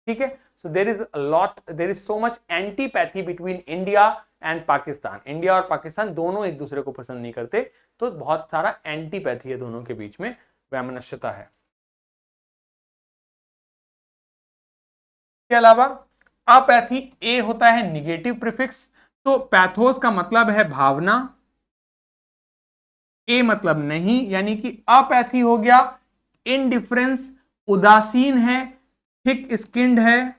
ठीक है, so there is so much antipathy between India and Pakistan. India और पाकिस्तान दोनों एक दूसरे को पसंद नहीं करते, तो बहुत सारा एंटीपैथी है दोनों के बीच में, वैमनस्यता है। के अलावा अपैथी, ए होता है निगेटिव प्रीफिक्स। तो पैथोस का मतलब है भावना, ए मतलब नहीं, यानी कि अपैथी हो गया इनडिफरेंस, उदासीन है, थिक स्किन्ड है,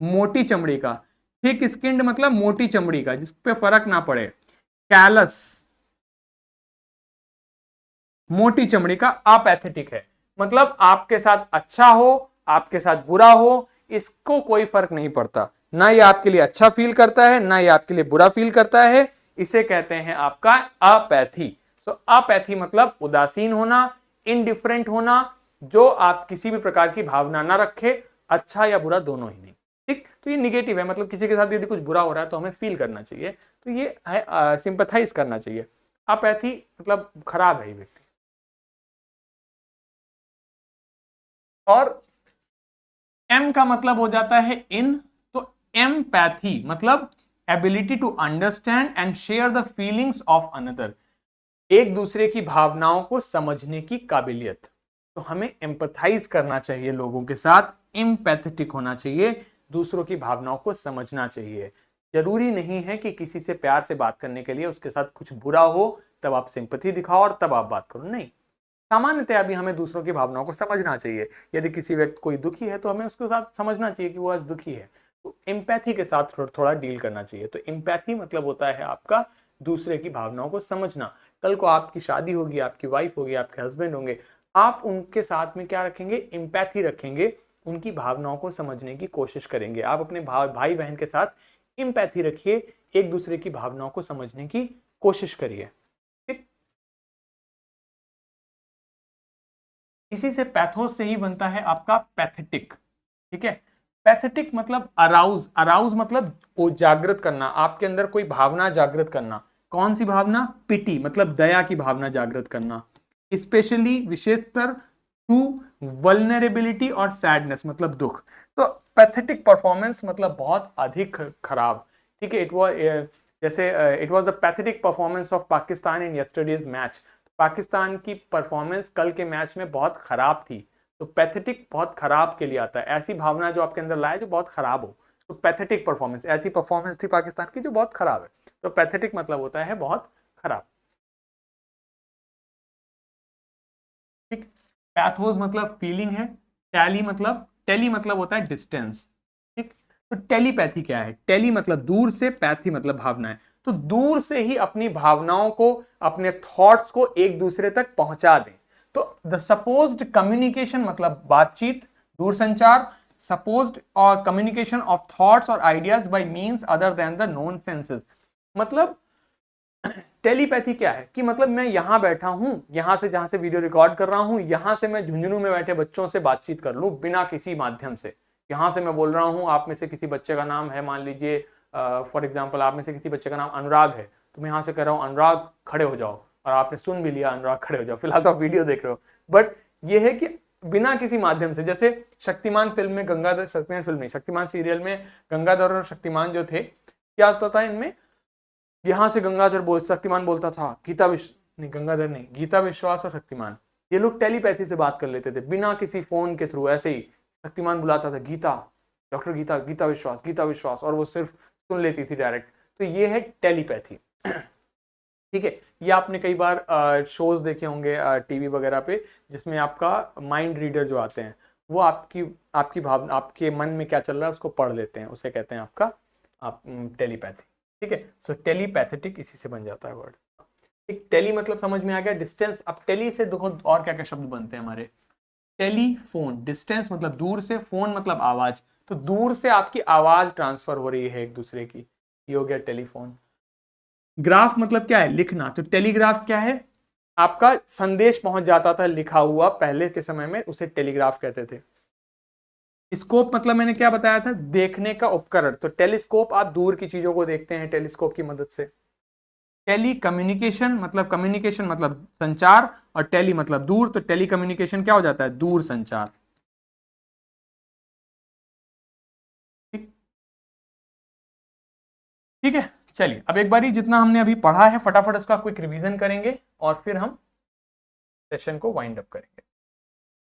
मोटी चमड़ी का। थिक स्किन्ड मतलब मोटी चमड़ी का, जिस पे फर्क ना पड़े। कैलस, मोटी चमड़ी का, अपैथेटिक है, मतलब आपके साथ अच्छा हो, आपके साथ बुरा हो, इसको कोई फर्क नहीं पड़ता। ना ये आपके लिए अच्छा फील करता है, ना ये आपके लिए बुरा फील करता है। इसे कहते हैं आपका अपैथी। सो अपैथी मतलब उदासीन होना, इनडिफरेंट होना, जो आप किसी भी प्रकार की भावना ना रखे, अच्छा या बुरा दोनों ही नहीं। ठीक, तो ये निगेटिव है, मतलब किसी के साथ यदि कुछ बुरा हो रहा है तो हमें फील करना चाहिए, तो ये है सिंपैथाइज करना चाहिए। अपैथी मतलब खराब है ये व्यक्ति। और एम का मतलब हो जाता है इन। तो एम्पैथी मतलब ability to understand and share the feelings of another, एक दूसरे की भावनाओं को समझने की काबिलियत। तो हमें एम्पैथाइज करना चाहिए लोगों के साथ, एम्पैथेटिक होना चाहिए, दूसरों की भावनाओं को समझना चाहिए। जरूरी नहीं है कि किसी से प्यार से बात करने के लिए उसके साथ कुछ बुरा हो तब आप सिंपैथी दिखाओ और तब आप बात करो, नहीं। सामान्यतः अभी हमें दूसरों की भावनाओं को समझना चाहिए। यदि किसी व्यक्ति कोई दुखी है तो हमें उसके साथ समझना चाहिए कि वो आज दुखी है, तो एम्पैथी के साथ थोड़ा डील करना चाहिए। तो एम्पैथी मतलब होता है आपका दूसरे की भावनाओं को समझना। कल को आपकी शादी होगी, आपकी वाइफ होगी, आपके हस्बैंड होंगे, आप उनके साथ में क्या रखेंगे, एम्पैथी रखेंगे, उनकी भावनाओं को समझने की कोशिश करेंगे। आप अपने भाई बहन के साथ एम्पैथी रखिए, एक दूसरे की भावनाओं को समझने की कोशिश करिए। इसी से पैथोस से ही बनता है आपका पैथेटिक। ठीक है, पैथेटिक मतलब अराउज, अराउज मतलब को जागृत करना, आपके अंदर कोई भावना जागृत करना। कौन सी भावना, पिटी मतलब दया की भावना जागृत करना, स्पेशली विशेषतर टू वल्नरेबिलिटी और सैडनेस मतलब दुख। तो पैथेटिक परफॉर्मेंस मतलब बहुत अधिक खराब। ठीक है, इट वाज जैसे it was the pathetic performance of Pakistan in yesterday's match, Pakistan की परफॉर्मेंस कल के मैच में बहुत खराब थी। तो पैथेटिक बहुत खराब के लिए आता है, ऐसी भावना जो आपके अंदर लाए जो बहुत खराब हो। तो पैथेटिक परफॉर्मेंस, ऐसी परफॉर्मेंस थी पाकिस्तान की जो बहुत खराब है। तो पैथेटिक मतलब होता है बहुत खराब। ठीक, पैथोस मतलब फीलिंग है, टेली मतलब होता है डिस्टेंस। ठीक, तो टेलीपैथी क्या है? टेली मतलब दूर से, पैथी मतलब भावनाएं। तो दूर से ही अपनी भावनाओं को, अपने थॉट्स को एक दूसरे तक पहुंचा दें। तो द सपोज्ड कम्युनिकेशन मतलब बातचीत, दूर संचार, सपोज्ड और कम्युनिकेशन ऑफ थॉट्स और ideas by means other than the known senses. मतलब टेलीपैथी क्या है कि मतलब मैं यहां बैठा हूं, यहां से जहां से वीडियो रिकॉर्ड कर रहा हूं, यहां से मैं झुंझुनू में बैठे बच्चों से बातचीत कर लूं बिना किसी माध्यम से। यहां से मैं बोल रहा हूं, आप में से किसी बच्चे का नाम है, मान लीजिए फॉर एग्जाम्पल आप में से किसी बच्चे का नाम अनुराग है, तो मैं यहां से कह रहा हूं अनुराग खड़े हो जाओ, और आपने सुन भी लिया अनुराग खड़े हो जाओ, फिलहाल तो आप वीडियो देख रहे हो। बट ये है कि बिना किसी माध्यम से, जैसे शक्तिमान फिल्म में गंगाधर, शक्तिमान फिल्म नहीं, शक्तिमान सीरियल में गंगाधर और शक्तिमान जो थे, क्या होता था इनमें, यहां से गंगाधर शक्तिमान बोलता था, गंगाधर नहीं, गीता विश्वास और शक्तिमान, ये लोग टेलीपैथी से बात कर लेते थे बिना किसी फोन के थ्रू। ऐसे ही शक्तिमान बुलाता था गीता, डॉक्टर गीता, गीता विश्वास, गीता विश्वास, और वो सिर्फ सुन लेती थी डायरेक्ट। तो ये है टेलीपैथी। ठीक है, ये आपने कई बार शोज देखे होंगे टीवी वगैरह पे, जिसमें आपका माइंड रीडर जो आते हैं, वो आपकी आपकी भावना, आपके मन में क्या चल रहा है उसको पढ़ लेते हैं, उसे कहते हैं आपका टेलीपैथी। ठीक है, सो टेलीपैथेटिक इसी से बन जाता है वर्ड। एक टेली मतलब समझ में आ गया, डिस्टेंस। अब टेली से देखो और क्या क्या शब्द बनते हैं हमारे। टेलीफोन, डिस्टेंस मतलब दूर से, फोन मतलब आवाज, तो दूर से आपकी आवाज ट्रांसफर हो रही है एक दूसरे की, ये हो गया टेलीफोन। ग्राफ मतलब क्या है? लिखना, तो टेलीग्राफ क्या है? आपका संदेश पहुंच जाता था लिखा हुआ, पहले के समय में उसे टेलीग्राफ कहते थे। स्कोप मतलब मैंने क्या बताया था? देखने का उपकरण। तो टेलीस्कोप, आप दूर की चीजों को देखते हैं टेलीस्कोप की मदद से। टेली कम्युनिकेशन मतलब संचार, और टेली मतलब दूर, तो टेली कम्युनिकेशन क्या हो जाता है? दूर संचार। ठीक, ठीक है, चलिए अब एक बारी जितना हमने अभी पढ़ा है फटाफट उसका क्विक रिवीजन करेंगे और फिर हम सेशन को वाइंड अप करेंगे।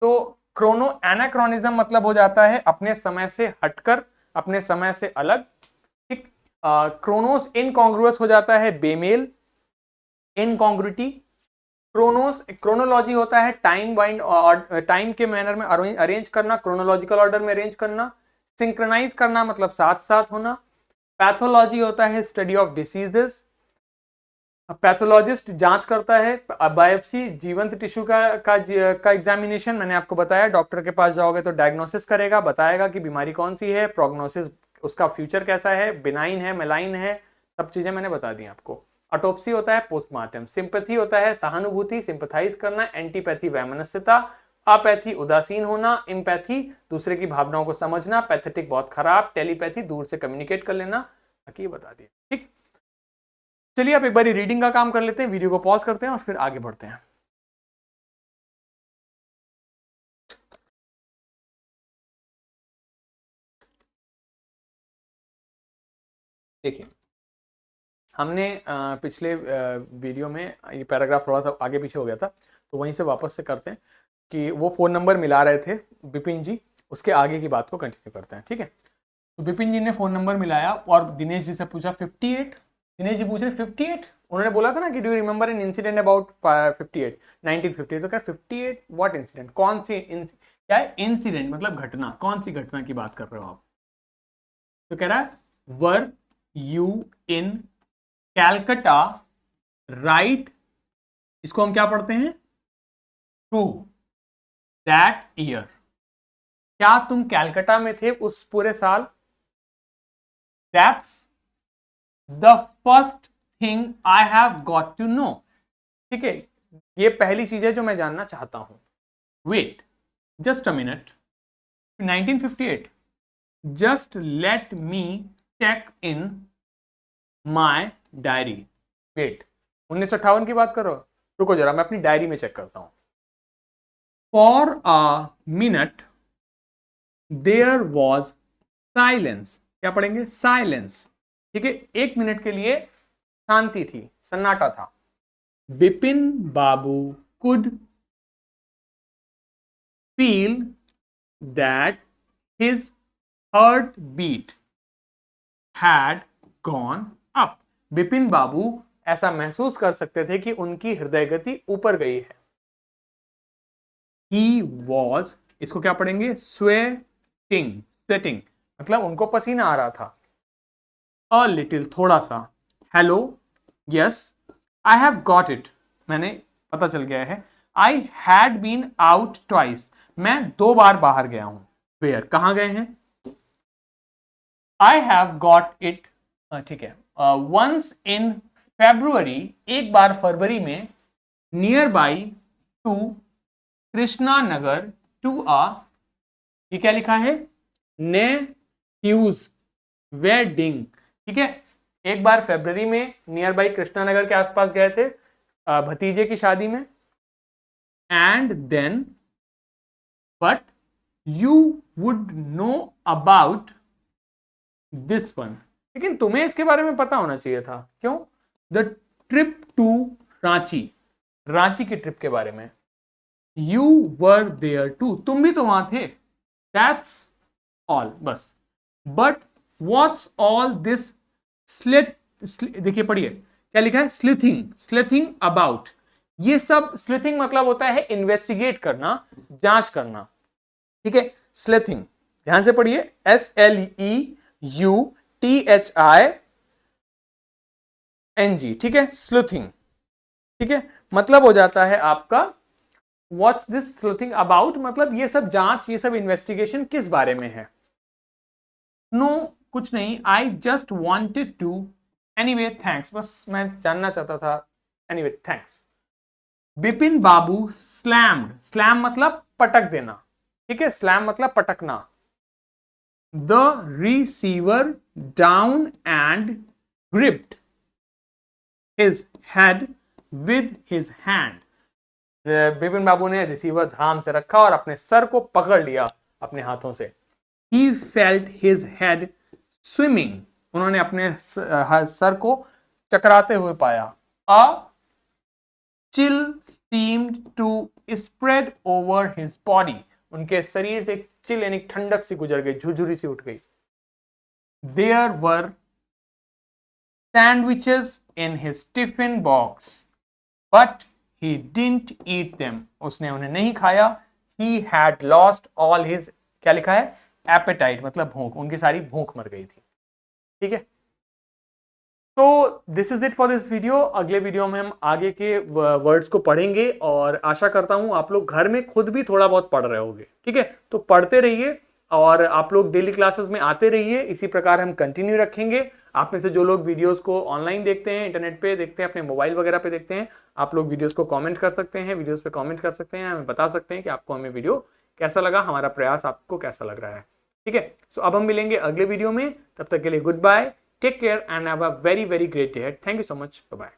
तो क्रोनो एनाक्रोनिज्म मतलब हो जाता है अपने समय से हटकर, अपने समय से अलग। ठीक, क्रोनोस इनकॉन्ग्रुअस हो जाता है बेमेल, इनकॉन्ग्रुइटी। क्रोनोस, क्रोनोलॉजी होता है टाइम वाइंड और टाइम के मैनर में अरेंज करना, क्रोनोलॉजिकल ऑर्डर में अरेंज करना। सिंक्रोनाइज करना मतलब साथ साथ होना। पैथोलॉजी होता है स्टडी ऑफ डिसीजेस, पैथोलॉजिस्ट जांच करता है। बायोप्सी जीवंत टिश्यू का एग्जामिनेशन, मैंने आपको बताया डॉक्टर के पास जाओगे तो डायग्नोसिस करेगा, बताएगा कि बीमारी कौन सी है, प्रोग्नोसिस उसका फ्यूचर कैसा है, बिनाइन है, मेलाइन है, सब चीजें मैंने बता दी आपको। ऑटोप्सी होता है पोस्टमार्टम। सिंपैथी होता है सहानुभूति, सिंपैथाइज करना। एंटीपैथी वैमनस्यता। अपैथी उदासीन होना। इम्पैथी दूसरे की भावनाओं को समझना। पैथेटिक बहुत खराब। टेलीपैथी दूर से कम्युनिकेट कर लेना। बाकी ये बता दिया। ठीक, चलिए आप एक बार रीडिंग का काम कर लेते हैं, वीडियो को पॉज करते हैं और फिर आगे बढ़ते हैं। देखिए, हमने पिछले वीडियो में ये पैराग्राफ थोड़ा सा आगे पीछे हो गया था, तो वहीं से वापस से करते हैं कि वो फोन नंबर मिला रहे थे विपिन जी, उसके आगे की बात को कंटिन्यू करते हैं। ठीक है, तो विपिन जी ने फोन नंबर मिलाया और दिनेश जी से पूछा 58। दिनेश जी पूछ रहे 58, उन्होंने बोला था ना कि do you remember an incident about 58 1958, तो क्या 58 व्हाट इंसिडेंट, कौन सी क्या है इंसिडेंट मतलब घटना, कौन सी घटना की बात कर रहे हो आप? तो कह रहा है were you in Calcutta right, इसको हम क्या पढ़ते हैं? टू दैट ईयर, क्या तुम कैलकाटा में थे उस पूरे साल? That's the first thing I have got to know. ठीक है, ये पहली चीज है जो मैं जानना चाहता हूं। Wait just a minute, 1958, just let me check in my diary. Wait, 1958 की बात करो, रुको जरा मैं अपनी डायरी में चेक करता हूं। For a minute there was silence, क्या पढ़ेंगे? साइलेंस। ठीक है, एक मिनट के लिए शांति थी, सन्नाटा था। Bipin Babu could feel that his heartbeat had gone up. Bipin Babu ऐसा महसूस कर सकते थे कि उनकी हृदय गति ऊपर गई है। He was, इसको क्या पढ़ेंगे, sweating मतलब उनको पसीना आ रहा था। A little, थोड़ा सा। Hello, yes, I have got it, मैंने पता चल गया है। I had been out twice, मैं 2 बार बाहर गया हूं। Where, कहां गए हैं? I have got it, ठीक है, once in February, एक बार फरवरी में, nearby to Krishna Nagar to a, ये क्या लिखा है, नेफ्यूज वेडिंग, ठीक है, एक बार फरवरी में नियर बाई कृष्णा नगर के आसपास गए थे भतीजे की शादी में। And then but you would know about this one, लेकिन तुम्हें इसके बारे में पता होना चाहिए था। क्यों? The trip to Ranchi, Ranchi की ट्रिप के बारे में। यू वर देयर टू, तुम भी तो वहां थे। दैट्स ऑल, बस। बट व्हाट्स ऑल दिस देखिए पढ़िए क्या लिखा है, स्लिथिंग अबाउट, ये सब, स्लिथिंग मतलब होता है इन्वेस्टिगेट करना, जांच करना, ठीक है। स्लिथिंग, ध्यान से पढ़िए, SLEUTHING, ठीक है, स्लिथिंग, ठीक है, मतलब हो जाता है आपका व्हाट्स दिस स्लिथिंग अबाउट, मतलब ये सब जांच, ये सब इन्वेस्टिगेशन किस बारे में है। नो, कुछ नहीं, I just wanted to, anyway thanks, बस मैं जानना चाहता था, anyway thanks. Bipin Babu slammed, slam मतलब पटक देना, ठीक है, स्लैम मतलब पटकना। The receiver down and gripped his head with his hand, Bipin Babu ने रिसीवर धाम से रखा और अपने सर को पकड़ लिया अपने हाथों से। He felt his head swimming, उन्होंने अपने सर को चकराते हुए पाया। A chill seemed to spread over his body, उनके शरीर से एक चिल यानी ठंडक सी गुजर गई, झुरझुरी सी उठ गई। There were sandwiches in his tiffin box, but he didn't eat them, उसने उन्हें नहीं खाया। He had lost all his, क्या लिखा है, एपेटाइट मतलब भूख, उनकी सारी भूख मर गई थी, ठीक है। तो this is it for this video. अगले वीडियो में हम आगे के वर्ड्स को पढ़ेंगे और आशा करता हूं आप लोग घर में खुद भी थोड़ा बहुत पढ़ रहे होंगे, ठीक है। तो पढ़ते रहिए और आप लोग डेली क्लासेस में आते रहिए, इसी प्रकार हम कंटिन्यू रखेंगे। आप में से जो लोग वीडियोस को ऑनलाइन देखते हैं, इंटरनेट पे देखते हैं, अपने मोबाइल वगैरह पे देखते हैं, आप लोग वीडियोस को कमेंट कर सकते हैं, वीडियोस पे कमेंट कर सकते हैं, हमें बता सकते हैं कि आपको हमें वीडियो कैसा लगा, हमारा प्रयास आपको कैसा लग रहा है, ठीक है। सो अब हम मिलेंगे अगले वीडियो में, तब तक के लिए goodbye, take care and have a very very great day. Thank you so much, bye bye.